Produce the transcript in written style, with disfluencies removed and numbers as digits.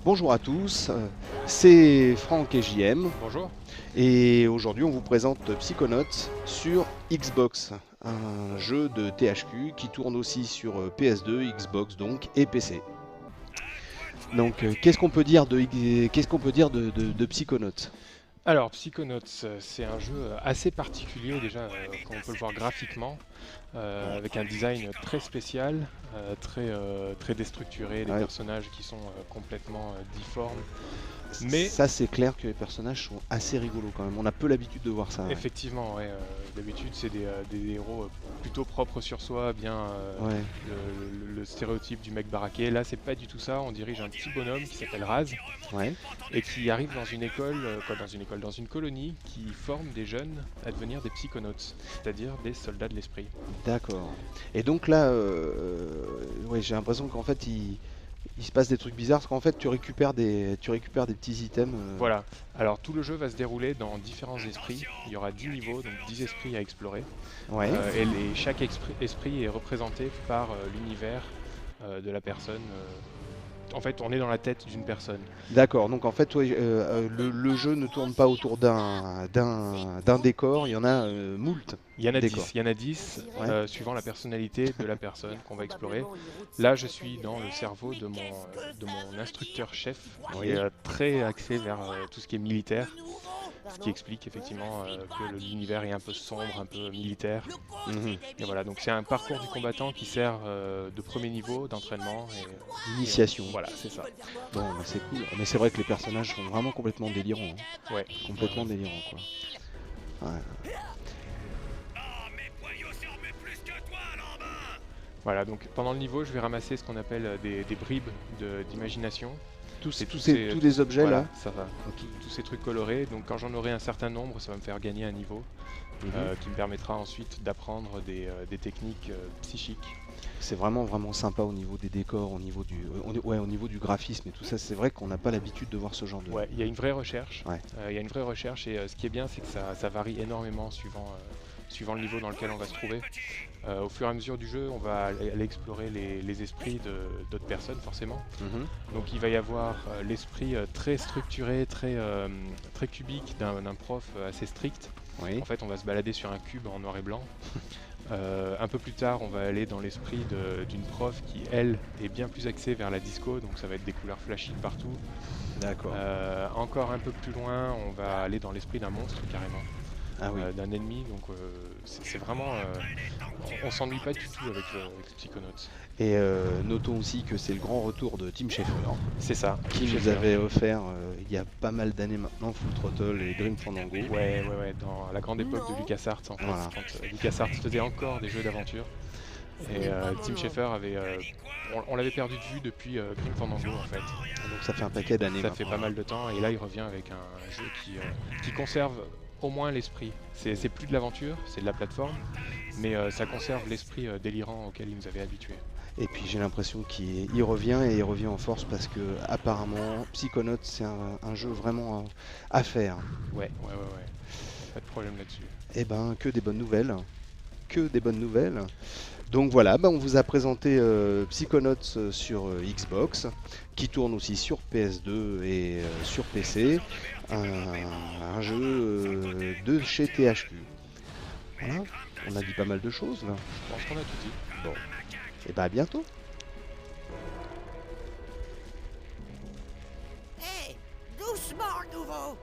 Bonjour à tous, c'est Franck et JM. Bonjour. Et aujourd'hui on vous présente Psychonauts sur Xbox, un jeu de THQ qui tourne aussi sur PS2, Xbox donc et PC. Donc qu'est-ce qu'on peut dire de Psychonauts? Alors, Psychonauts, c'est un jeu assez particulier déjà, comme on peut le voir graphiquement, avec un design très spécial, très déstructuré, des Ouais. personnages qui sont complètement difformes. Mais Ça c'est clair que les personnages sont assez rigolos quand même, on a peu l'habitude de voir ça. Ouais. effectivement, ouais, d'habitude c'est des héros plutôt propres sur soi, bien Ouais. le stéréotype du mec baraqué. Là, c'est pas du tout ça. On dirige un petit bonhomme qui s'appelle Raz Ouais. et qui arrive dans une école, dans une colonie qui forme des jeunes à devenir des psychonauts, c'est-à-dire des soldats de l'esprit. D'accord. Et donc là, ouais, j'ai l'impression qu'en fait il se passe des trucs bizarres parce qu'en fait tu récupères des petits items. Voilà. Alors tout le jeu va se dérouler dans différents esprits. Il y aura 10 niveaux, donc 10 esprits à explorer. Ouais. Chaque esprit est représenté par l'univers de la personne. En fait, on est dans la tête d'une personne. D'accord, donc en fait, ouais, le jeu ne tourne pas autour d'un décor, il y en a moult Il y en a décors. 10, il y en a 10 Ouais. suivant la personnalité de la personne qu'on va explorer. Là, je suis dans le cerveau de mon instructeur-chef, qui Oui. est très axé vers tout ce qui est militaire, ce qui explique effectivement que l'univers est un peu sombre, un peu militaire. Mhm. Et voilà, donc c'est un parcours du combattant qui sert de premier niveau d'entraînement. Initiation. Voilà, c'est ça. Bon, bah, c'est cool. Mais c'est vrai que les personnages sont vraiment complètement délirants. Hein. Ouais. Complètement délirants, quoi. Ouais. Voilà, donc pendant le niveau, je vais ramasser ce qu'on appelle des bribes d'imagination. Tous, Et tous les objets voilà, là. ça va. Tous ces trucs colorés. Donc quand j'en aurai un certain nombre, ça va me faire gagner un niveau Mhm. qui me permettra ensuite d'apprendre des techniques psychiques. C'est vraiment sympa au niveau des décors, au niveau du graphisme et tout ça. C'est vrai qu'on n'a pas l'habitude de voir ce genre de. Ouais, il y a une vraie recherche. Ouais. Il y a une vraie recherche et ce qui est bien, c'est que ça varie énormément suivant le niveau dans lequel on va se trouver. Au fur et à mesure du jeu, on va aller explorer les esprits d'autres personnes, forcément. Mhm. Donc il va y avoir l'esprit très structuré, très cubique d'un prof assez strict. Oui. En fait, on va se balader sur un cube en noir et blanc. Un peu plus tard, on va aller dans l'esprit d'une prof qui, elle, est bien plus axée vers la disco, donc ça va être des couleurs flashy de partout. D'accord. Encore un peu plus loin, on va aller dans l'esprit d'un monstre carrément, Ah oui. d'un ennemi. Donc c'est vraiment, on s'ennuie pas du tout avec Psychonauts. Et notons aussi que c'est le grand retour de Tim Schafer, C'est ça. qui nous avait offert il y a pas mal d'années maintenant Full Throttle et Grim Fandango. Ouais, dans la grande époque de LucasArts en fait, Voilà. quand LucasArts faisait encore des jeux d'aventure. Et Tim Schafer avait, on l'avait perdu de vue depuis Grim Fandango en fait. Donc ça fait un paquet d'années. Ça fait pas mal de temps et là il revient avec un jeu qui conserve au moins l'esprit. C'est plus de l'aventure, c'est de la plateforme, mais ça conserve l'esprit délirant auquel il nous avait habitués. Et puis j'ai l'impression qu'il revient et il revient en force parce que apparemment Psychonauts c'est un jeu vraiment à faire. Ouais. Pas de problème là-dessus. Et ben que des bonnes nouvelles. Que des bonnes nouvelles. Donc voilà, on vous a présenté Psychonauts sur Xbox, qui tourne aussi sur PS2 et sur PC, un jeu de chez THQ. Voilà, on a dit pas mal de choses là. Je pense qu'on a tout dit. Bon, et à bientôt. Hé, doucement, nouveau.